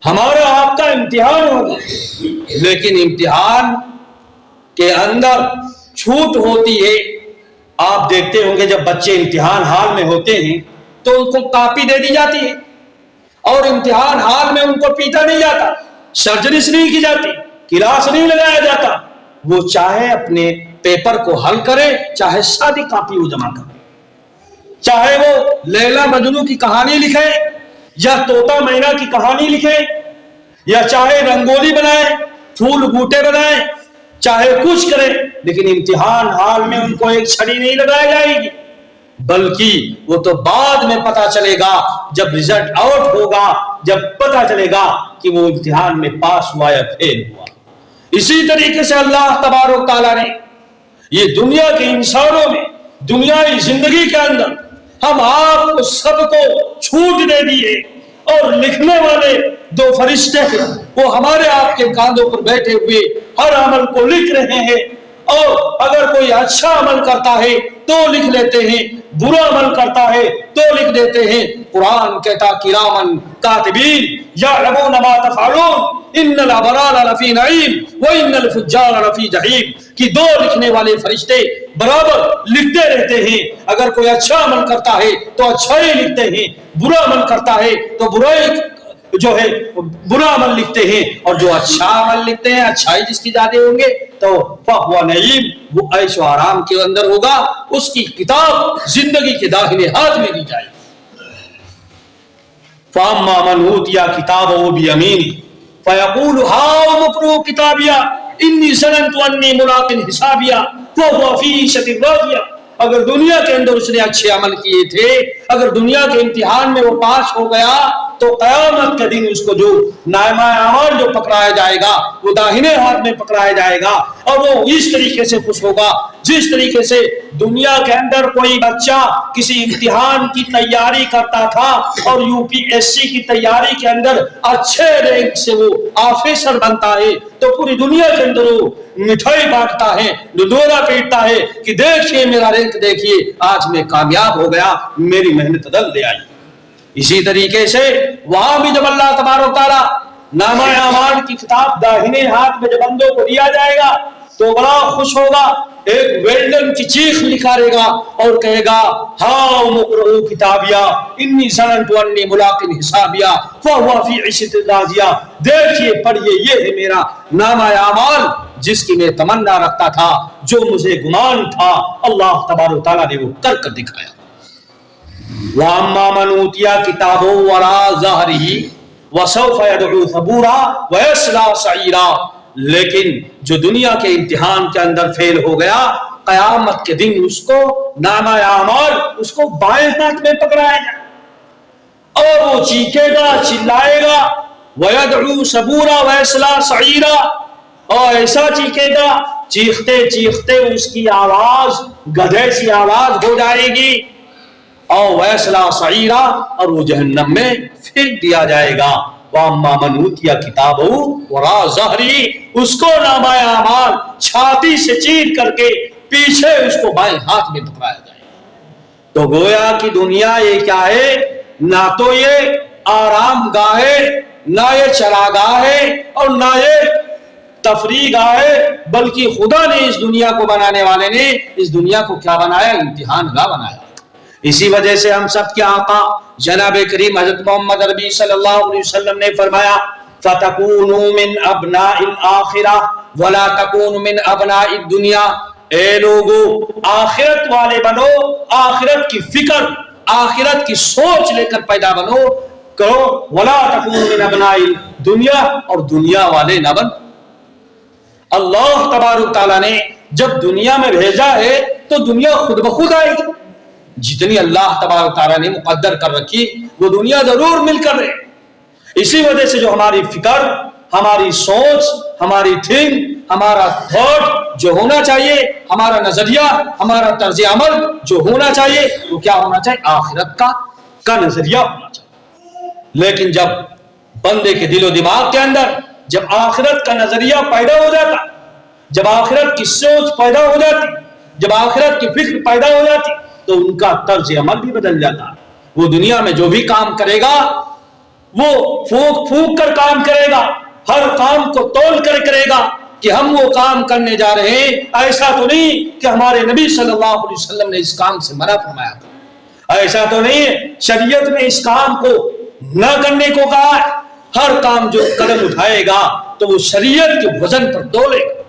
ہمارا آپ کا امتحان ہوگا، لیکن امتحان کے اندر چھوٹ ہوتی ہے۔ آپ دیکھتے ہوں گے جب بچے امتحان حال میں ہوتے ہیں تو ان کو کاپی دے دی جاتی ہے، اور امتحان حال میں ان کو پیٹا نہیں جاتا، سرجریز نہیں کی جاتی، کلاس نہیں لگایا جاتا۔ وہ چاہے اپنے پیپر کو حل کرے، چاہے سادی کاپی وہ جمع کرے، چاہے وہ لیلا مجنو کی کہانی لکھے یا طوطا مینا کی کہانی لکھے، یا چاہے رنگولی بنائے، پھول بوٹے بنائے، چاہے کچھ کرے، لیکن امتحان حال میں ان کو ایک چھڑی نہیں لگائی جائے گی، بلکہ وہ تو بعد میں پتا چلے گا جب رزلٹ آؤٹ ہوگا، جب پتا چلے گا کہ وہ امتحان میں پاس ہوا یا فیل ہوا۔ اسی طریقے سے اللہ تبارک و تعالیٰ نے یہ دنیا کے انسانوں میں، دنیائی زندگی کے اندر ہم آپ کو سب کو چھوٹ دے دی ہے، اور لکھنے والے دو فرشتے ہیں، وہ ہمارے آپ کے کاندھوں پر بیٹھے ہوئے ہر عمل کو لکھ رہے ہیں، اور اگر کوئی اچھا عمل کرتا ہے تو لکھ لیتے ہیں، برا عمل کرتا ہے تو لکھ دیتے ہیں۔ قرآن کہتا کرامن کاتبین یعلمون ما تفعلون ان الابرار لفی نعیم وان الفجار لفی جحیم، کہ دو لکھنے والے فرشتے برابر لکھتے رہتے ہیں، اگر کوئی اچھا عمل کرتا ہے تو اچھا ہی لکھتے ہیں، برا عمل کرتا ہے تو برائی جو ہے برا عمل لکھتے ہیں، اور جو اچھا عمل لکھتے ہیں، اچھائی جس کی زیادہ ہوں گے تو فہو نعیم، وہ عیش و آرام کے اندر ہوگا، اس کی کتاب زندگی کے داہنے ہاتھ میں دی جائے گی۔ فَأَمَّا مَنْ أُوتِيَ كِتَابَهُ بِيَمِينِهِ فَيَقُولُ هَاؤُمُ اقْرَءُوا كِتَابِيَهْ إِنِّي ظَنَنتُ أَنِّي مُلَاقٍ حِسَابِيَهْ وَهُوَ فِي عِيشَةٍ رَاضِيَةٍ۔ اگر دنیا کے اندر اس نے اچھے عمل کیے تھے، اگر دنیا کے امتحان میں وہ پاس ہو گیا، تو قیامت کے دن اس کو جو نامہ اعمال جو پکڑایا جائے گا وہ داہنے ہاتھ میں پکڑایا جائے گا، اور وہ اس طریقے سے خوش ہوگا جس طریقے سے دنیا کے اندر کوئی بچہ کسی امتحان کی تیاری کرتا تھا اور UPSC کی تیاری کے اندر اچھے رینک سے وہ آفیسر بنتا ہے، تو پوری دنیا کے اندر وہ مٹھائی بانٹتا ہے، ڈڈورا پیٹتا ہے کہ دیکھیے میرا رینک، دیکھیے آج میں کامیاب ہو گیا، میری محنت دل دے آئی۔ اسی طریقے سے وہاں بھی جب اللہ تبارک و تعالیٰ نامہ اعمال کی کتاب داہنے ہاتھ میں جب بندوں کو دیا جائے گا تو بڑا خوش ہوگا، ایک ویلڈن کی چیخ نکالے گا اور کہے گا ہاؤم اقرؤوا کتابیہ انی ظننت انی ملاق حسابیہ فہو فی عیشۃ راضیہ، دیکھیے پڑھیے یہ ہے میرا نامہ اعمال جس کی میں تمنا رکھتا تھا، جو مجھے گمان تھا، اللہ تبارک و تعالیٰ نے وہ کر کر دکھایا۔ وَأَمَّا مَنْ أُوتِيَ كِتَابَهُ وَرَاءَ ظَهْرِهِ وَسَوْفَ يَدْعُو ثُبُورًا وَيَصْلَىٰ سَعِيرًا، لیکن جو دنیا کے امتحان کے اندر فیل ہو گیا، قیامت کے دن اس کو نامہ اعمال اس کو بائیں ہاتھ میں پکڑائے گا، اور وہ چیخے گا، چلائے گا، وَيَدْعُو ثُبُورًا وَيَصْلَىٰ سَعِيرًا، اور ایسا چیخے گا، چیختے چیختے اس کی آواز گدھے سی آواز ہو جائے گی، اور وَيَصْلَىٰ سَعِيرًا، اور وہ جہنم میں پھینک دیا جائے گا۔ وَأَمَّا مَنْ أُوتِيَ كِتَابَهُ وَرَاءَ ظَهْرِهِ، اس کو نامہ اعمال چھاتی سے چیر کر کے پیچھے اس کو بائیں ہاتھ میں پکڑایا جائے گا۔ تو گویا کہ دنیا یہ کیا ہے، نہ تو یہ آرام گاہ ہے، نہ یہ چراگاہ ہے، اور نہ یہ تفریح گاہ ہے، بلکہ خدا نے اس دنیا کو بنانے والے نے اس دنیا کو کیا بنایا، امتحان گاہ بنایا۔ اسی وجہ سے ہم سب کے آقا جناب کریم حضرت محمد عربی صلی اللہ علیہ وسلم نے فرمایا فَتَكُونُوا مِنْ أَبْنَاءِ الْآخِرَةِ وَلَا تَكُونُوا مِنْ أَبْنَاءِ الدُّنْيَا، اے لوگو آخرت والے بنو، آخرت کی فکر، آخرت کی سوچ لے کر پیدا بنو کرو، وَلَا تَكُونُوا مِنْ أَبْنَاءِ الدُّنْيَا، اور دنیا والے نہ بن۔ اللہ تبارک تعالیٰ نے جب دنیا میں بھیجا ہے تو دنیا خود بخود آئے گی، جتنی اللہ تبارک تعالیٰ نے مقدر کر رکھی وہ دنیا ضرور مل کر رہے۔ اسی وجہ سے جو ہماری فکر، ہماری سوچ، ہماری تھنک، ہمارا تھاٹ جو ہونا چاہیے، ہمارا نظریہ، ہمارا طرز عمل جو ہونا چاہیے، وہ کیا ہونا چاہیے، آخرت کا نظریہ ہونا چاہیے۔ لیکن جب بندے کے دل و دماغ کے اندر جب آخرت کا نظریہ پیدا ہو جاتا، جب آخرت کی سوچ پیدا ہو جاتی، جب آخرت کی فکر پیدا ہو جاتی، تو ان کا طرز عمل بھی بدل جاتا۔ وہ دنیا میں جو بھی کام کرے گا وہ پھونک پھونک کر کام کرے گا، ہر کام کو تول کر کرے گا کہ ہم وہ کام کرنے جا رہے ہیں۔ ایسا تو نہیں کہ ہمارے نبی صلی اللہ علیہ وسلم نے اس کام سے منع فرمایا تھا، ایسا تو نہیں ہے شریعت نے اس کام کو نہ کرنے کو کہا ہے۔ ہر کام جو قدم اٹھائے گا تو وہ شریعت کے وزن پر تولے گا۔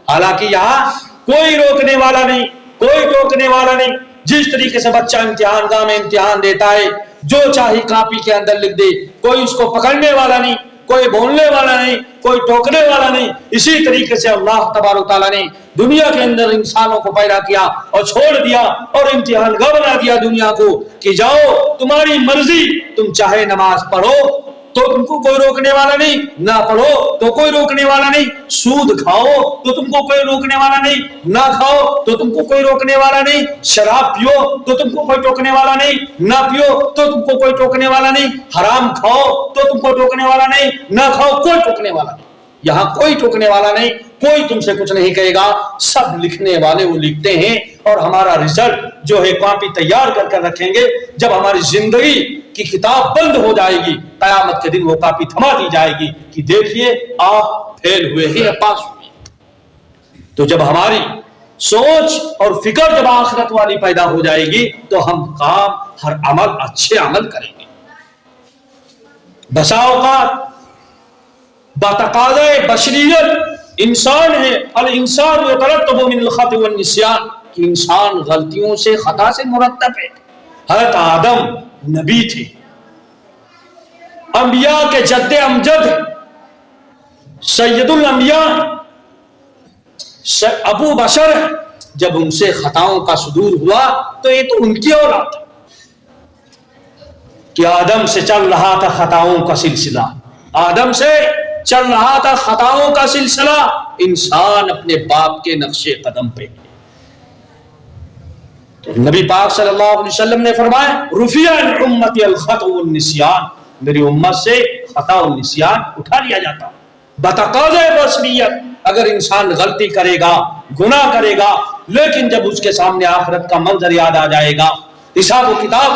حالانکہ یہاں کوئی روکنے والا نہیں، کوئی ٹوکنے والا نہیں۔ جس طریقے سے بچہ امتحان گاہ میں امتحان دیتا ہے، جو چاہے کاپی کے اندر لکھ دے، کوئی اس کو پکڑنے والا نہیں، کوئی بولنے والا نہیں، کوئی ٹوکنے والا نہیں۔ اسی طریقے سے اللہ تبارک تعالیٰ نے دنیا کے اندر انسانوں کو پیدا کیا اور چھوڑ دیا اور امتحان گاہ بنا دیا دنیا کو کہ جاؤ تمہاری مرضی، تم چاہے نماز پڑھو تو تم کو کوئی روکنے والا نہیں، نہ پڑھو تو کوئی روکنے والا نہیں، سود کھاؤ تو تم کو کوئی روکنے والا نہیں، نہ کھاؤ تو تم کو کوئی روکنے والا نہیں، شراب پیو تو تم کو کوئی ٹوکنے والا نہیں، نہ پیو تو تم کو کوئی ٹوکنے والا نہیں، حرام کھاؤ تو تم کو ٹوکنے والا نہیں، نہ کھاؤ، کوئی ٹوکنے والا نہیں۔ یہاں کوئی ٹوکنے والا نہیں، کوئی تم سے کچھ نہیں کہے گا، سب لکھنے والے وہ لکھتے ہیں، اور ہمارا رزلٹ جو ہے کاپی تیار کر کر رکھیں گے۔ جب ہماری زندگی کی کتاب بند ہو جائے گی، قیامت کے دن وہ کاپی تھما دی جائے گی کہ دیکھیے آپ فیل ہوئے ہیں یا پاس ہوئے۔ تو جب ہماری سوچ اور فکر جب آخرت والی پیدا ہو جائے گی تو ہم کام ہر عمل اچھے عمل کریں گے۔ بسا اوقات بتقاضۂ بشریت انسان ہے، الانسان یترتب من الخطأ والنسیان، کہ انسان غلطیوں سے، خطا سے مرتب ہے۔ حضرت آدم نبی تھے، انبیاء کے جد امجد، سید الانبیاء، ابو بشر، جب ان سے خطاؤں کا صدور ہوا تو یہ تو ان کی اولاد ہے کہ آدم سے چل رہا تھا خطاؤں کا سلسلہ، آدم سے چل رہا تھا خطاؤں کا سلسلہ، انسان اپنے باپ کے نقش قدم پہ۔ تو نبی پاک صلی اللہ علیہ وسلم نے فرمایا رفیع عن امتی الخطأ والنسیان، میری امت سے خطا و نسیان اٹھا لیا جاتا۔ بتقاضۂ بشریت، اگر انسان غلطی کرے گا، گناہ کرے گا، لیکن جب اس کے سامنے آخرت کا منظر یاد آ جائے گا، حساب و کتاب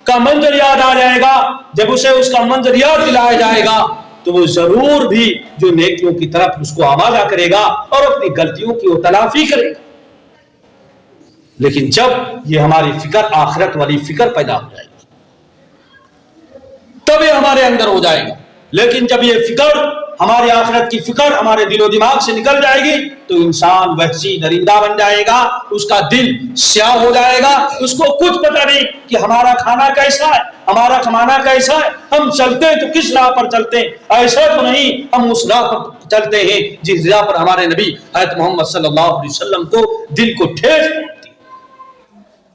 کا منظر یاد آ جائے گا، جب اسے اس کا منظر یاد دلایا جائے گا تو وہ ضرور بھی جو نیکیوں کی طرف اس کو آمادہ کرے گا اور اپنی غلطیوں کی وہ تلافی کرے گا۔ لیکن جب یہ ہماری فکر آخرت والی فکر پیدا ہو جائے گی تب یہ ہمارے اندر ہو جائے گا، لیکن جب یہ فکر ہماری آخرت کی فکر ہمارے دل و دماغ سے نکل جائے گی تو انسان وحشی درندہ بن جائے گا، اس کا دل سیاہ ہو جائے گا، اس کو کچھ پتہ نہیں کہ ہمارا کھانا کیسا ہے، ہمارا کمانا کیسا ہے، ہم چلتے تو کس راہ پر چلتے ہیں، ایسا تو نہیں ہم اس راہ پر چلتے ہیں جس راہ پر ہمارے نبی حضرت محمد صلی اللہ علیہ وسلم کو دل کو ٹھیس پہنچتی۔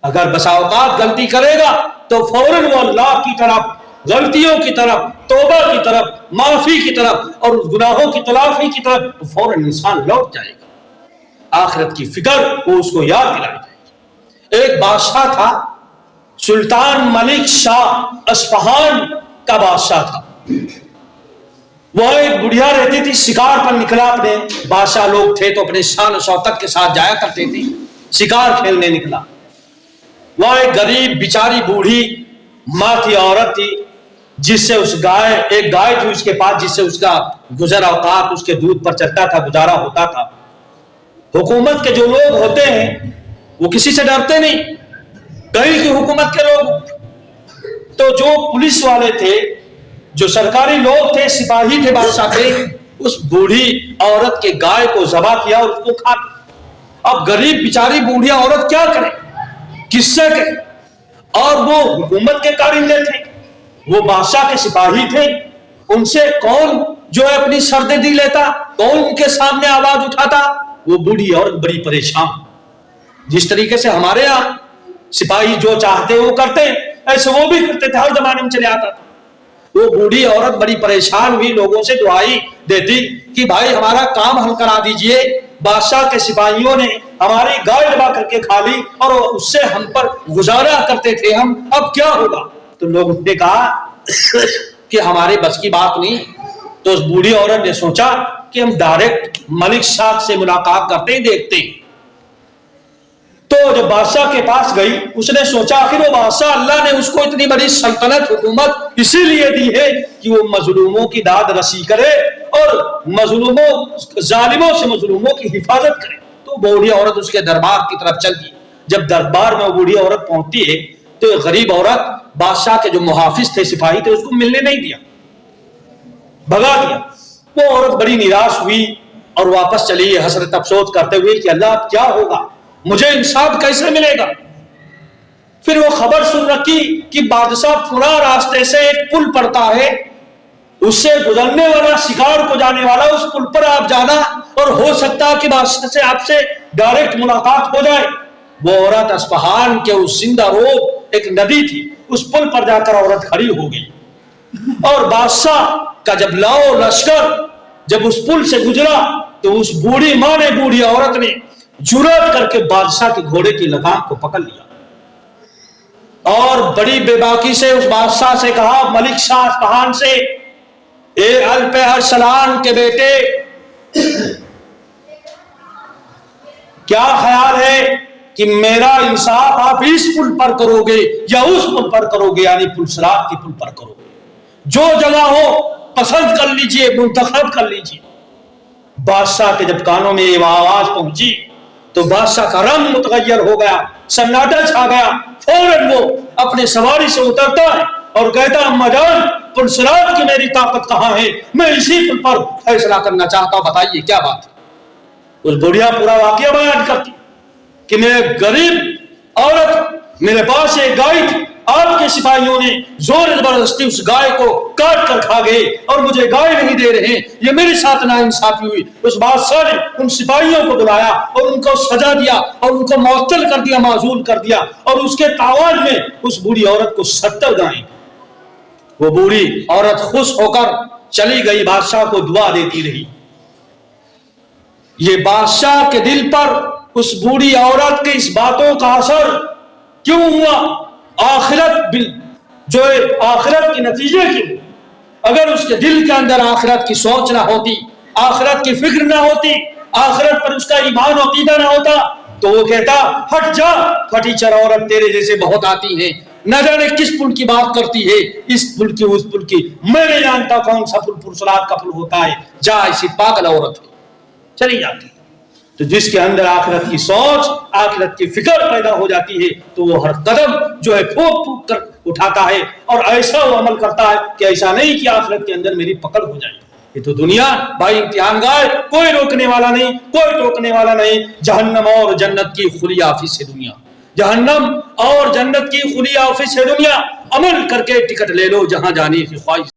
اگر بسا اوقات غلطی کرے گا تو فوراً وہ اللہ کی طرف، غلطیوں کی طرف، توبہ کی طرف، معافی کی طرف اور اس گناہوں کی تلافی کی طرف فوراً انسان لوٹ جائے گا۔ آخرت کی فکر وہ اس کو یاد دلائی جائے گی۔ ایک بادشاہ تھا، سلطان ملک شاہ اصفہان کا بادشاہ تھا۔ وہ ایک بڑھیا رہتی تھی، شکار پر نکلا، اپنے بادشاہ لوگ تھے تو اپنے شان و شوکت کے ساتھ جایا کرتے تھے، شکار کھیلنے نکلا۔ وہ ایک غریب بیچاری بوڑھی ماں کی عورت تھی، جس سے ایک گائے تھی اس کے پاس، جس سے اس کا گزر اوقات اس کے دودھ پر چلتا تھا، گزارا ہوتا تھا۔ حکومت کے جو لوگ ہوتے ہیں وہ کسی سے ڈرتے نہیں، کہیں کی حکومت کے لوگ، تو جو پولیس والے تھے، جو سرکاری لوگ تھے، سپاہی تھے بادشاہ کے، اس بوڑھی عورت کے گائے کو ذبح کیا اور اس کو کھا لیا۔ اب غریب بیچاری بوڑھی عورت کیا کرے، کس سے کرے؟ اور وہ حکومت کے کارندے تھے، وہ بادشاہ کے سپاہی تھے، ان سے کون جو ہے اپنی سردردی لیتا، کون ان کے سامنے آواز اٹھاتا؟ وہ بوڑھی عورت بڑی پریشان۔ جس طریقے سے ہمارے یہاں سپاہی جو چاہتے وہ کرتے، ایسے وہ بھی کرتے تھے، ہر زمانے میں چلے آتا تھا۔ وہ بوڑھی عورت بڑی پریشان ہوئی، لوگوں سے دعائی دیتی کہ بھائی ہمارا کام حل کرا دیجئے، بادشاہ کے سپاہیوں نے ہماری گائے ذبح کر کے کھا لی اور اس سے ہم پر گزارا کرتے تھے ہم، اب کیا ہوگا؟ تو لوگوں نے کہا کہ ہمارے بس کی بات نہیں۔ تو اس بوڑھی عورت نے سوچا کہ ہم ڈائریکٹ ملک شاہ سے ملاقات کرتے ہی دیکھتے ہیں۔ تو جب بادشاہ کے پاس گئی، اس نے سوچا آخر وہ بادشاہ اللہ نے اس کو اتنی بڑی سلطنت حکومت اسی لیے دی ہے کہ وہ مظلوموں کی داد رسی کرے اور ظالموں سے مظلوموں کی حفاظت کرے۔ تو بوڑھی عورت اس کے دربار کی طرف چل دی۔ جب دربار میں وہ بوڑھی عورت پہنچتی ہے تو ایک غریب عورت بادشاہ کے جو محافظ تھے، سپاہی تھے، اس کو ملنے نہیں دیا، بھگا دیا۔ وہ عورت بڑی نراش ہوئی اور واپس چلی حسرت افسوس کرتے ہوئے کہ اللہ اب کیا ہوگا، مجھے انصاف کیسے ملے گا۔ پھر وہ خبر سن رکھی کہ بادشاہ پورا راستے سے ایک پل پڑتا ہے، اس سے گزرنے والا شکار کو جانے والا، اس پل پر آپ جانا اور ہو سکتا ہے کہ بادشاہ سے آپ سے ڈائریکٹ ملاقات ہو جائے۔ وہ عورت اصفہان کے اس زندہ روب ایک ندی تھی، اس پل پر جا کر عورت کھڑی ہو گئی اور بادشاہ کا جب لاؤ لشکر جب اس پل سے گزرا تو اس بوڑھی ماں نے، بوڑھی عورت نے جرأت کر کے بادشاہ کے گھوڑے کی لگام کو پکڑ لیا اور بڑی بے باکی سے اس بادشاہ سے کہا، ملک شاہ اصفہان سے، اے الپ ارسلان کے بیٹے، کیا خیال ہے کہ میرا انصاف آپ اس پل پر کرو گے یا اس پل پر کرو گے، یعنی پل صراط کے پل پر کرو گے؟ جو جگہ ہو پسند کر لیجئے، منتخب کر لیجئے۔ بادشاہ کے جب کانوں میں یہ آواز پہنچی تو بادشاہ کا رنگ متغیر ہو گیا، سناٹا چھا گیا۔ فوراً وہ اپنے سواری سے اترتا ہے اور کہتا، اما جان، پل صراط کی میری طاقت کہاں ہے؟ میں اسی پل پر فیصلہ کرنا چاہتا ہوں، بتائیے کیا بات ہے۔ اس بڑھیا پورا واقعہ بیان کرتی کہ میں غریب عورت، میرے پاس ایک گائے تھی، آپ کے سپاہیوں نے زور زبردستی اس گائے کو کاٹ کر کھا گئے اور مجھے گائے نہیں دے رہے، یہ میرے ساتھ ناانصافی ہوئی۔ اس بادشاہ نے ان سپاہیوں کو بلایا اور ان کو سزا دیا اور ان کو معطل کر دیا، معزول کر دیا، اور اس کے تاوان میں اس بوڑھی عورت کو 70 گائیں۔ وہ بوڑھی عورت خوش ہو کر چلی گئی، بادشاہ کو دعا دیتی رہی۔ یہ بادشاہ کے دل پر اس بوڑھی عورت کے اس باتوں کا اثر کیوں ہوا؟ آخرت کے نتیجے کی، اگر اس کے دل کے اندر آخرت کی سوچ نہ ہوتی، آخرت کی فکر نہ ہوتی، آخرت پر اس کا ایمان و عقیدہ نہ ہوتا تو وہ کہتا، ہٹ جا پھٹیچر عورت، تیرے جیسے بہت آتی ہیں، نہ جانے کس پل کی بات کرتی ہے، اس پل کی اس پل کی، میں نہیں جانتا کون سا پل پرسرات کا پل ہوتا ہے، جا ایسی پاگل عورت ہے، چلی جاتی۔ تو جس کے اندر آخرت کی سوچ، آخرت کی فکر پیدا ہو جاتی ہے تو وہ ہر قدم جو ہے پھونک پھونک کر اٹھاتا ہے اور ایسا وہ عمل کرتا ہے کہ ایسا نہیں کہ آخرت کے اندر میری پکڑ ہو جائے۔ یہ تو دنیا بھائی امتحان گاہ، کوئی روکنے والا نہیں، کوئی ٹوکنے والا نہیں۔ جہنم اور جنت کی کھلی آفس ہے دنیا، جہنم اور جنت کی کھلی آفس ہے دنیا۔ عمل کر کے ٹکٹ لے لو جہاں جانے کی خواہش